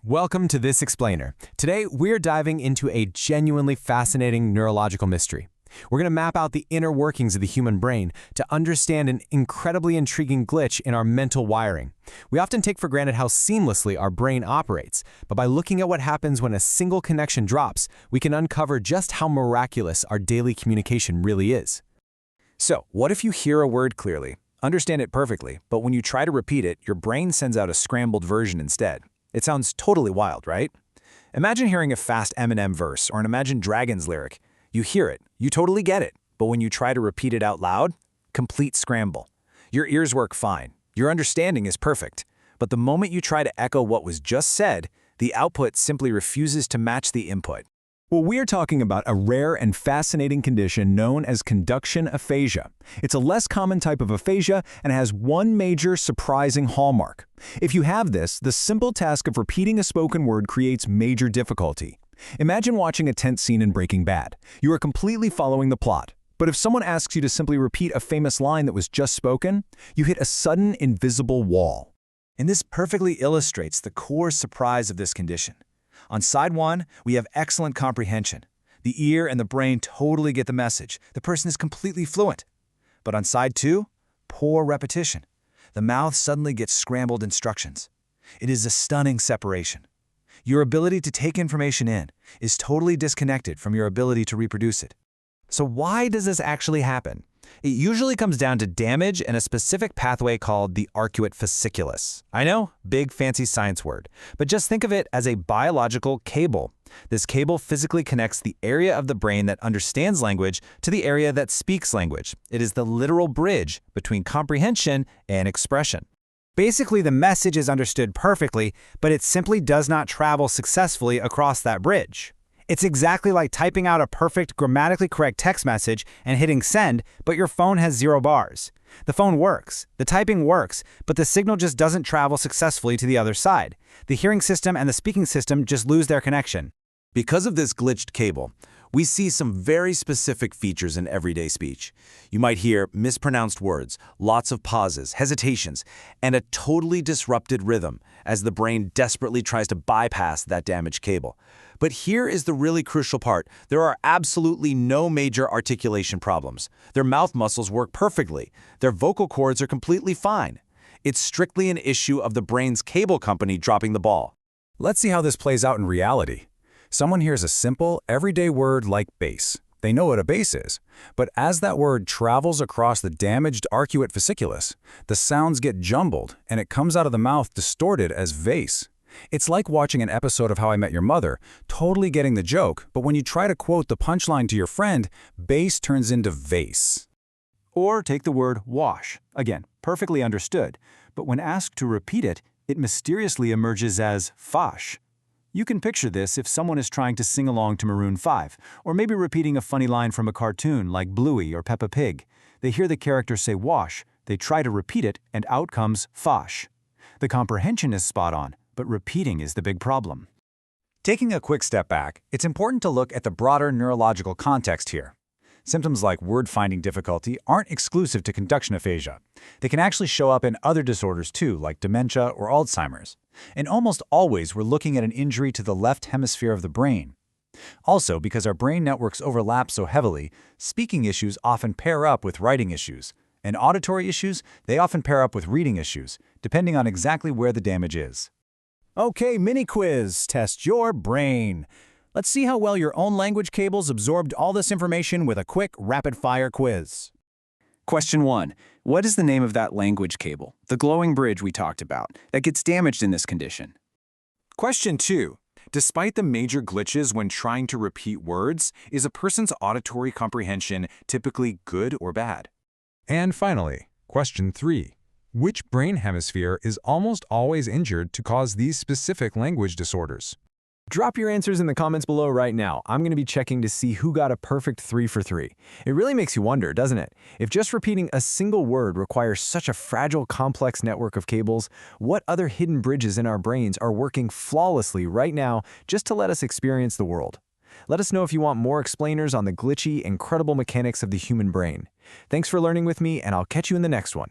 Welcome to This Explainer. Today, we're diving into a genuinely fascinating neurological mystery. We're going to map out the inner workings of the human brain to understand an incredibly intriguing glitch in our mental wiring. We often take for granted how seamlessly our brain operates, but by looking at what happens when a single connection drops, we can uncover just how miraculous our daily communication really is. So, what if you hear a word clearly, understand it perfectly, but when you try to repeat it, your brain sends out a scrambled version instead? It sounds totally wild, right? Imagine hearing a fast Eminem verse or an Imagine Dragons lyric. You hear it, you totally get it, but when you try to repeat it out loud, complete scramble. Your ears work fine, your understanding is perfect, but the moment you try to echo what was just said, the output simply refuses to match the input. Well, we're talking about a rare and fascinating condition known as conduction aphasia. It's a less common type of aphasia and has one major surprising hallmark. If you have this, the simple task of repeating a spoken word creates major difficulty. Imagine watching a tense scene in Breaking Bad. You are completely following the plot. But if someone asks you to simply repeat a famous line that was just spoken, you hit a sudden invisible wall. And this perfectly illustrates the core surprise of this condition. On side one, we have excellent comprehension. The ear and the brain totally get the message. The person is completely fluent. But on side two, poor repetition. The mouth suddenly gets scrambled instructions. It is a stunning separation. Your ability to take information in is totally disconnected from your ability to reproduce it. So why does this actually happen? It usually comes down to damage in a specific pathway called the Arcuate Fasciculus. I know, big fancy science word, but just think of it as a biological cable. This cable physically connects the area of the brain that understands language to the area that speaks language. It is the literal bridge between comprehension and expression. Basically, the message is understood perfectly, but it simply does not travel successfully across that bridge. It's exactly like typing out a perfect, grammatically correct text message and hitting send, but your phone has 0 bars. The phone works, the typing works, but the signal just doesn't travel successfully to the other side. The hearing system and the speaking system just lose their connection. Because of this glitched cable, we see some very specific features in everyday speech. You might hear mispronounced words, lots of pauses, hesitations, and a totally disrupted rhythm as the brain desperately tries to bypass that damaged cable. But here is the really crucial part. There are absolutely no major articulation problems. Their mouth muscles work perfectly. Their vocal cords are completely fine. It's strictly an issue of the brain's cable company dropping the ball. Let's see how this plays out in reality. Someone hears a simple, everyday word like bass. They know what a bass is. But as that word travels across the damaged arcuate fasciculus, the sounds get jumbled and it comes out of the mouth distorted as vase. It's like watching an episode of How I Met Your Mother, totally getting the joke, but when you try to quote the punchline to your friend, bass turns into vase. Or take the word wash. Again, perfectly understood, but when asked to repeat it, it mysteriously emerges as fash. You can picture this if someone is trying to sing along to Maroon 5, or maybe repeating a funny line from a cartoon like Bluey or Peppa Pig. They hear the character say wash, they try to repeat it, and out comes fash. The comprehension is spot on, but repeating is the big problem. Taking a quick step back, it's important to look at the broader neurological context here. Symptoms like word-finding difficulty aren't exclusive to conduction aphasia. They can actually show up in other disorders too, like dementia or Alzheimer's. And almost always we're looking at an injury to the left hemisphere of the brain. Also, because our brain networks overlap so heavily, speaking issues often pair up with writing issues. And auditory issues, they often pair up with reading issues, depending on exactly where the damage is. Okay, mini quiz, test your brain. Let's see how well your own language cables absorbed all this information with a quick, rapid-fire quiz. Question 1. What is the name of that language cable, the glowing bridge we talked about, that gets damaged in this condition? Question 2. Despite the major glitches when trying to repeat words, is a person's auditory comprehension typically good or bad? And finally, question 3. Which brain hemisphere is almost always injured to cause these specific language disorders? Drop your answers in the comments below right now. I'm going to be checking to see who got a perfect 3 for 3. It really makes you wonder, doesn't it? If just repeating a single word requires such a fragile, complex network of cables, what other hidden bridges in our brains are working flawlessly right now just to let us experience the world? Let us know if you want more explainers on the glitchy, incredible mechanics of the human brain. Thanks for learning with me, and I'll catch you in the next one.